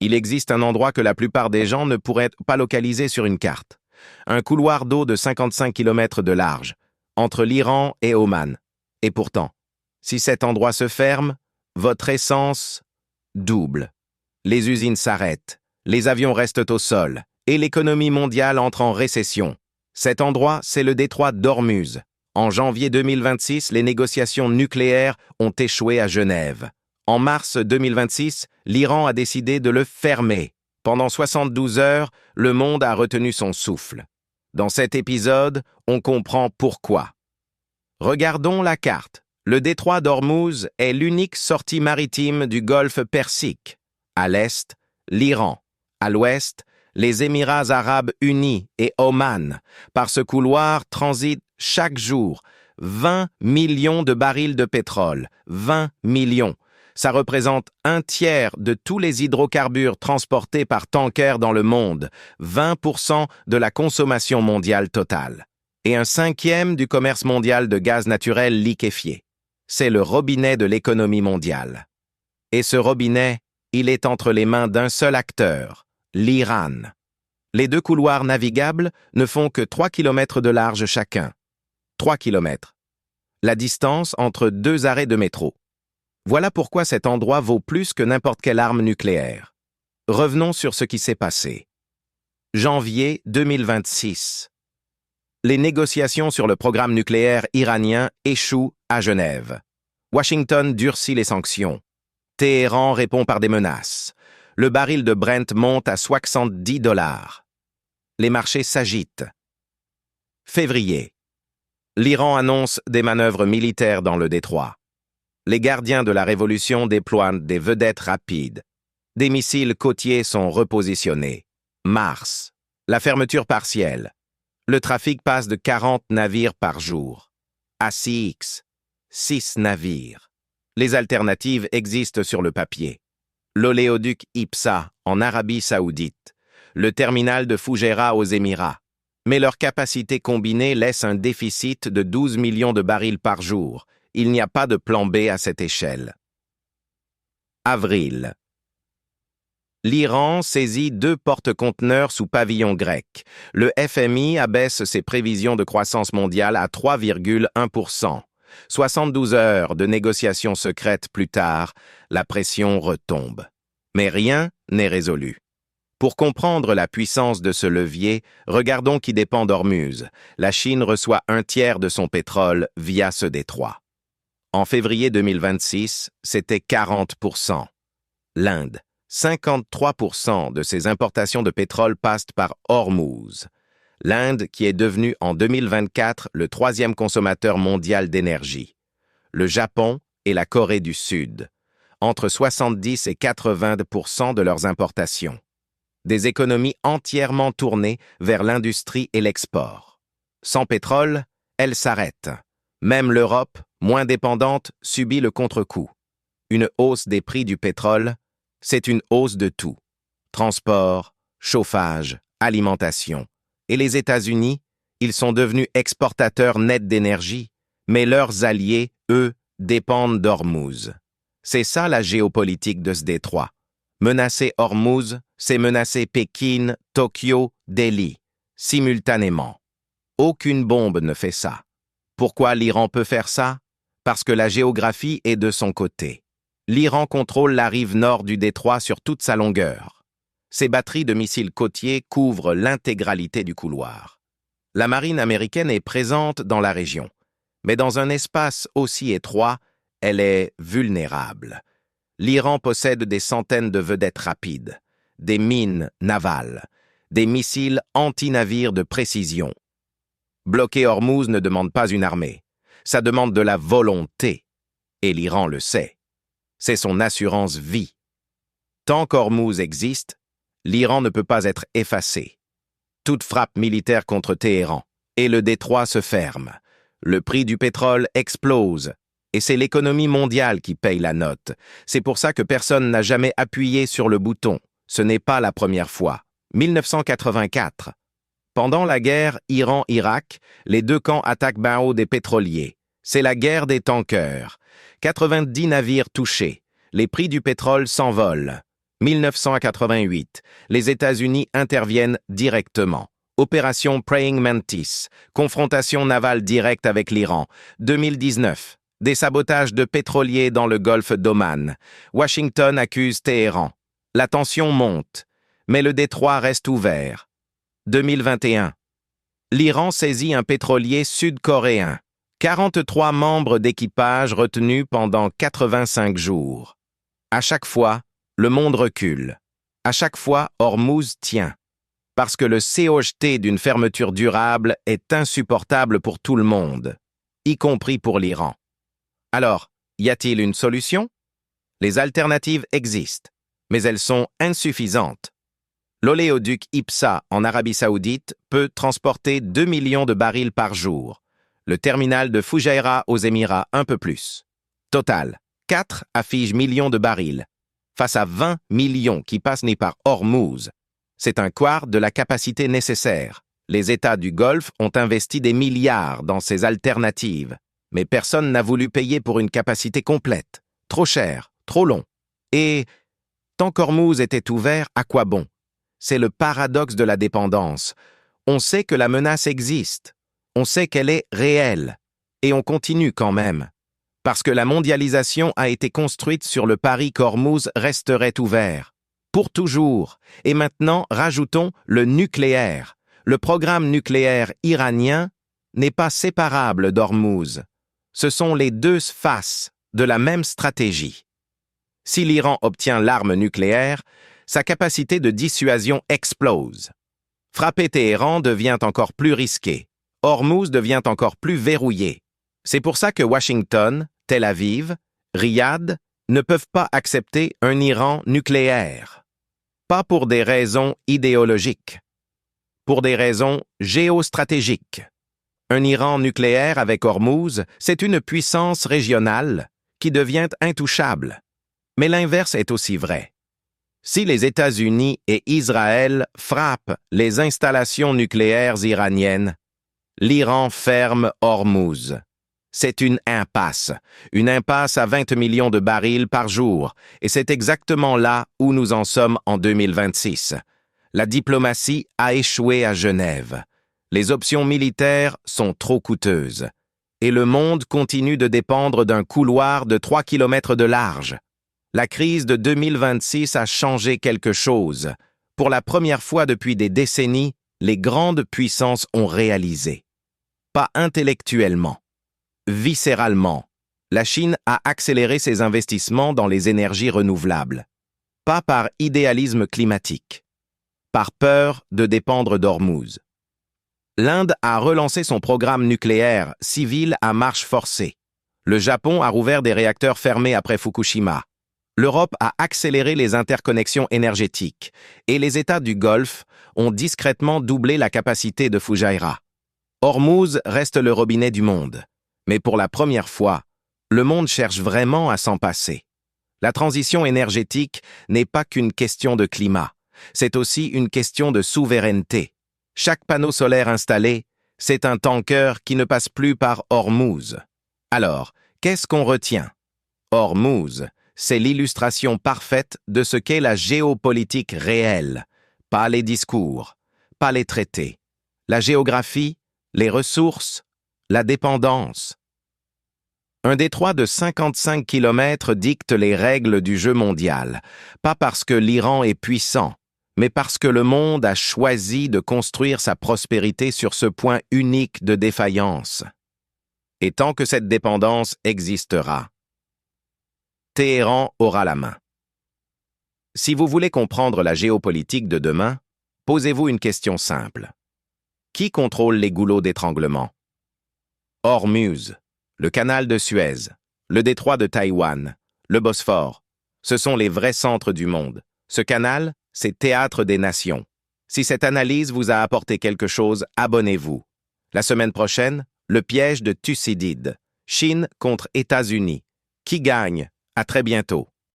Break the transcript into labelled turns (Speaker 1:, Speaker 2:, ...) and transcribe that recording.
Speaker 1: Il existe un endroit que la plupart des gens ne pourraient pas localiser sur une carte. Un couloir d'eau de 55 km de large, entre l'Iran et Oman. Et pourtant, si cet endroit se ferme, votre essence double. Les usines s'arrêtent, les avions restent au sol, et l'économie mondiale entre en récession. Cet endroit, c'est le détroit d'Ormuz. En janvier 2026, les négociations nucléaires ont échoué à Genève. En mars 2026, l'Iran a décidé de le fermer. Pendant 72 heures, le monde a retenu son souffle. Dans cet épisode, on comprend pourquoi. Regardons la carte. Le détroit d'Ormuz est l'unique sortie maritime du golfe Persique. À l'est, l'Iran. À l'ouest, les Émirats arabes unis et Oman. Par ce couloir transitent chaque jour 20 millions de barils de pétrole. 20 millions. Ça représente un tiers de tous les hydrocarbures transportés par tanker dans le monde, 20% de la consommation mondiale totale, et un cinquième du commerce mondial de gaz naturel liquéfié. C'est le robinet de l'économie mondiale. Et ce robinet, il est entre les mains d'un seul acteur, l'Iran. Les deux couloirs navigables ne font que 3 km de large chacun. 3 km. La distance entre deux arrêts de métro. Voilà pourquoi cet endroit vaut plus que n'importe quelle arme nucléaire. Revenons sur ce qui s'est passé. Janvier 2026. Les négociations sur le programme nucléaire iranien échouent à Genève. Washington durcit les sanctions. Téhéran répond par des menaces. Le baril de Brent monte à 70 $. Les marchés s'agitent. Février. L'Iran annonce des manœuvres militaires dans le détroit. Les gardiens de la révolution déploient des vedettes rapides. Des missiles côtiers sont repositionnés. Mars. La fermeture partielle. Le trafic passe de 40 navires par jour. ACX. 6 navires. Les alternatives existent sur le papier. L'oléoduc IPSA en Arabie Saoudite. Le terminal de Fougera aux Émirats. Mais leur capacité combinée laisse un déficit de 12 millions de barils par jour. Il n'y a pas de plan B à cette échelle. Avril. L'Iran saisit 2 porte-conteneurs sous pavillon grec. Le FMI abaisse ses prévisions de croissance mondiale à 3,1%. 72 heures de négociations secrètes plus tard, la pression retombe. Mais rien n'est résolu. Pour comprendre la puissance de ce levier, regardons qui dépend d'Ormuz. La Chine reçoit un tiers de son pétrole via ce détroit. En février 2026, c'était 40%. L'Inde, 53% de ses importations de pétrole passent par Ormuz. L'Inde qui est devenue en 2024 le 3e consommateur mondial d'énergie. Le Japon et la Corée du Sud, entre 70 et 80% de leurs importations. Des économies entièrement tournées vers l'industrie et l'export. Sans pétrole, elles s'arrêtent. Même l'Europe, moins dépendante, subit le contre-coup. Une hausse des prix du pétrole, c'est une hausse de tout. Transport, chauffage, alimentation. Et les États-Unis, ils sont devenus exportateurs nets d'énergie, mais leurs alliés, eux, dépendent d'Ormuz. C'est ça la géopolitique de ce détroit. Menacer Ormuz, c'est menacer Pékin, Tokyo, Delhi, simultanément. Aucune bombe ne fait ça. Pourquoi l'Iran peut faire ça? Parce que la géographie est de son côté. L'Iran contrôle la rive nord du détroit sur toute sa longueur. Ses batteries de missiles côtiers couvrent l'intégralité du couloir. La marine américaine est présente dans la région, mais dans un espace aussi étroit, elle est vulnérable. L'Iran possède des centaines de vedettes rapides, des mines navales, des missiles anti-navires de précision. Bloquer Ormuz ne demande pas une armée, ça demande de la volonté, et l'Iran le sait. C'est son assurance vie. Tant qu'Ormuz existe, l'Iran ne peut pas être effacé. Toute frappe militaire contre Téhéran, et le détroit se ferme. Le prix du pétrole explose, et c'est l'économie mondiale qui paye la note. C'est pour ça que personne n'a jamais appuyé sur le bouton. Ce n'est pas la première fois. 1984. Pendant la guerre Iran-Irak, les deux camps attaquent ben haut des pétroliers. C'est la guerre des tankers. 90 navires touchés. Les prix du pétrole s'envolent. 1988, les États-Unis interviennent directement. Opération Praying Mantis, confrontation navale directe avec l'Iran. 2019, des sabotages de pétroliers dans le golfe d'Oman. Washington accuse Téhéran. La tension monte, mais le détroit reste ouvert. 2021, l'Iran saisit un pétrolier sud-coréen. 43 membres d'équipage retenus pendant 85 jours. À chaque fois, le monde recule. À chaque fois, Hormuz tient. Parce que le COJT d'une fermeture durable est insupportable pour tout le monde, y compris pour l'Iran. Alors, y a-t-il une solution? Les alternatives existent, mais elles sont insuffisantes. L'oléoduc IPSA en Arabie Saoudite peut transporter 2 millions de barils par jour. Le terminal de Fujairah aux Émirats un peu plus. Total, 4 affiches millions de barils. Face à 20 millions qui passent par Hormuz. C'est un quart de la capacité nécessaire. Les États du Golfe ont investi des milliards dans ces alternatives, mais personne n'a voulu payer pour une capacité complète. Trop cher, trop long. Et tant qu'Hormuz était ouvert, à quoi bon? C'est le paradoxe de la dépendance. On sait que la menace existe, on sait qu'elle est réelle, et on continue quand même. Parce que la mondialisation a été construite sur le pari qu'Hormuz resterait ouvert. Pour toujours. Et maintenant, rajoutons le nucléaire. Le programme nucléaire iranien n'est pas séparable d'Hormuz. Ce sont les deux faces de la même stratégie. Si l'Iran obtient l'arme nucléaire, sa capacité de dissuasion explose. Frapper Téhéran devient encore plus risqué. Hormuz devient encore plus verrouillé. C'est pour ça que Washington, Tel Aviv, Riyad ne peuvent pas accepter un Iran nucléaire. Pas pour des raisons idéologiques, pour des raisons géostratégiques. Un Iran nucléaire avec Hormuz, c'est une puissance régionale qui devient intouchable. Mais l'inverse est aussi vrai. Si les États-Unis et Israël frappent les installations nucléaires iraniennes, l'Iran ferme Hormuz. C'est une impasse à 20 millions de barils par jour, et c'est exactement là où nous en sommes en 2026. La diplomatie a échoué à Genève. Les options militaires sont trop coûteuses. Et le monde continue de dépendre d'un couloir de 3 kilomètres de large. La crise de 2026 a changé quelque chose. Pour la première fois depuis des décennies, les grandes puissances ont réalisé. Pas intellectuellement. Viscéralement, la Chine a accéléré ses investissements dans les énergies renouvelables. Pas par idéalisme climatique, par peur de dépendre d'Hormuz. L'Inde a relancé son programme nucléaire civil à marche forcée. Le Japon a rouvert des réacteurs fermés après Fukushima. L'Europe a accéléré les interconnexions énergétiques et les États du Golfe ont discrètement doublé la capacité de Fujairah. Hormuz reste le robinet du monde. Mais pour la première fois, le monde cherche vraiment à s'en passer. La transition énergétique n'est pas qu'une question de climat, c'est aussi une question de souveraineté. Chaque panneau solaire installé, c'est un tanker qui ne passe plus par Hormuz. Alors, qu'est-ce qu'on retient? Hormuz, c'est l'illustration parfaite de ce qu'est la géopolitique réelle, pas les discours, pas les traités. La géographie, les ressources, la dépendance. Un détroit de 55 km dicte les règles du jeu mondial, pas parce que l'Iran est puissant, mais parce que le monde a choisi de construire sa prospérité sur ce point unique de défaillance. Et tant que cette dépendance existera, Téhéran aura la main. Si vous voulez comprendre la géopolitique de demain, posez-vous une question simple. Qui contrôle les goulots d'étranglement? Hormuz, le canal de Suez, le détroit de Taïwan, le Bosphore, ce sont les vrais centres du monde. Ce canal, c'est théâtre des nations. Si cette analyse vous a apporté quelque chose, abonnez-vous. La semaine prochaine, le piège de Thucydide. Chine contre États-Unis. Qui gagne? À très bientôt.